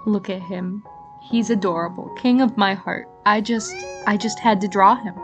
Look at him. He's adorable, king of my heart. I just had to draw him.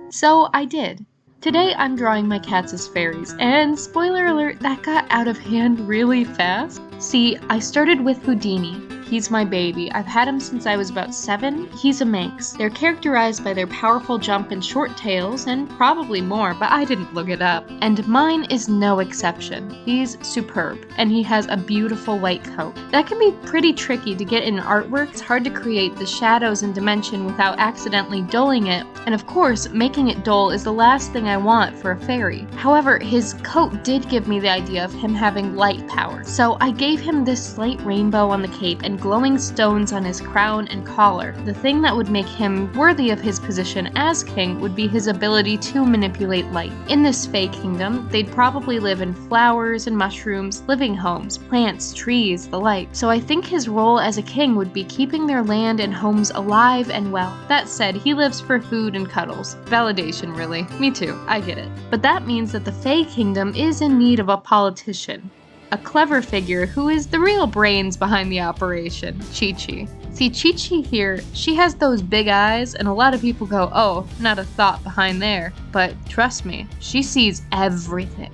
So I did. Today I'm drawing my cats as fairies, and spoiler alert, that got out of hand really fast. See, I started with Houdini. He's my baby. I've had him since I was about 7. He's a Manx. They're characterized by their powerful jump and short tails, and probably more, but I didn't look it up. And mine is no exception. He's superb, and he has a beautiful white coat. That can be pretty tricky to get in artwork. It's hard to create the shadows and dimension without accidentally dulling it, and of course, making it dull is the last thing I want for a fairy. However, his coat did give me the idea of him having light power, so I gave him this slight rainbow on the cape and glowing stones on his crown and collar. The thing that would make him worthy of his position as king would be his ability to manipulate light. In this Fae kingdom, they'd probably live in flowers and mushrooms, living homes, plants, trees, the like. So I think his role as a king would be keeping their land and homes alive and well. That said, he lives for food and cuddles. Validation, really. Me too, I get it. But that means that the Fae kingdom is in need of a politician. A clever figure who is the real brains behind the operation, Chi-Chi. See, Chi-Chi here, she has those big eyes, and a lot of people go, oh, not a thought behind there. But trust me, she sees everything.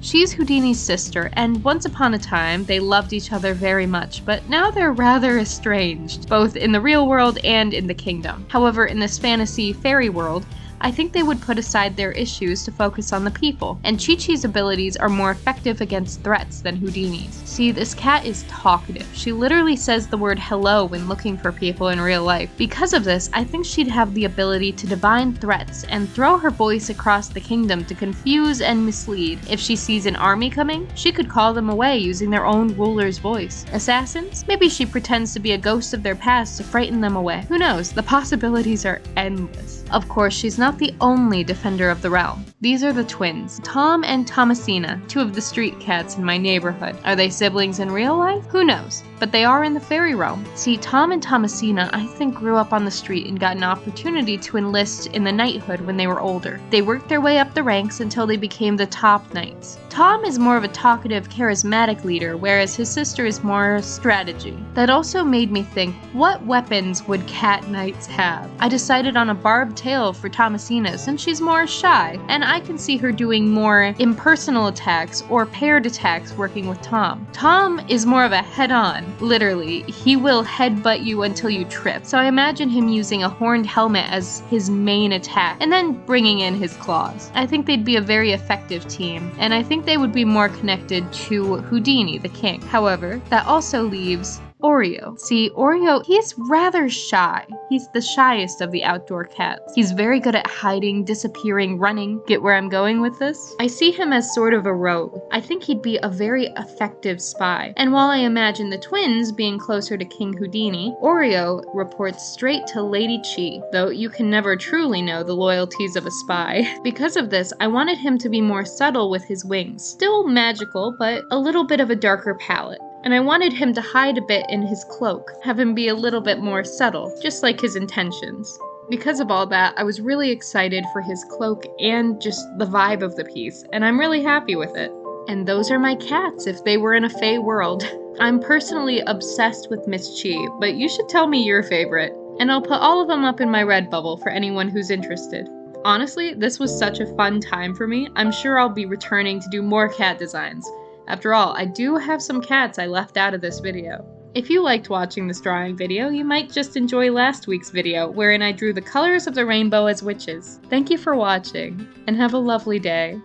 She's Houdini's sister, and once upon a time, they loved each other very much, but now they're rather estranged, both in the real world and in the kingdom. However, in this fantasy fairy world, I think they would put aside their issues to focus on the people, and Chi-Chi's abilities are more effective against threats than Houdini's. See, this cat is talkative. She literally says the word hello when looking for people in real life. Because of this, I think she'd have the ability to divine threats and throw her voice across the kingdom to confuse and mislead. If she sees an army coming, she could call them away using their own ruler's voice. Assassins? Maybe she pretends to be a ghost of their past to frighten them away. Who knows? The possibilities are endless. Of course, she's not the only defender of the realm. These are the twins, Tom and Tomasina, 2 of the street cats in my neighborhood. Are they siblings in real life? Who knows? But they are in the fairy realm. See, Tom and Tomasina, I think, grew up on the street and got an opportunity to enlist in the knighthood when they were older. They worked their way up the ranks until they became the top knights. Tom is more of a talkative, charismatic leader, whereas his sister is more strategy. That also made me think, what weapons would cat knights have? I decided on a barbed tail for Tomasina since she's more shy, and I can see her doing more impersonal attacks or paired attacks working with Tom. Tom is more of a head-on. Literally, he will headbutt you until you trip. So I imagine him using a horned helmet as his main attack, and then bringing in his claws. I think they'd be a very effective team, and I think they would be more connected to Houdini, the king. However, that also leaves Oreo. See, Oreo, he's rather shy. He's the shyest of the outdoor cats. He's very good at hiding, disappearing, running. Get where I'm going with this? I see him as sort of a rogue. I think he'd be a very effective spy. And while I imagine the twins being closer to King Houdini, Oreo reports straight to Lady Chi, though you can never truly know the loyalties of a spy. Because of this, I wanted him to be more subtle with his wings. Still magical, but a little bit of a darker palette. And I wanted him to hide a bit in his cloak, have him be a little bit more subtle, just like his intentions. Because of all that, I was really excited for his cloak and just the vibe of the piece, and I'm really happy with it. And those are my cats if they were in a Fae world. I'm personally obsessed with Miss Chi, but you should tell me your favorite, and I'll put all of them up in my Redbubble for anyone who's interested. Honestly, this was such a fun time for me. I'm sure I'll be returning to do more cat designs. After all, I do have some cats I left out of this video. If you liked watching this drawing video, you might just enjoy last week's video, wherein I drew the colors of the rainbow as witches. Thank you for watching, and have a lovely day.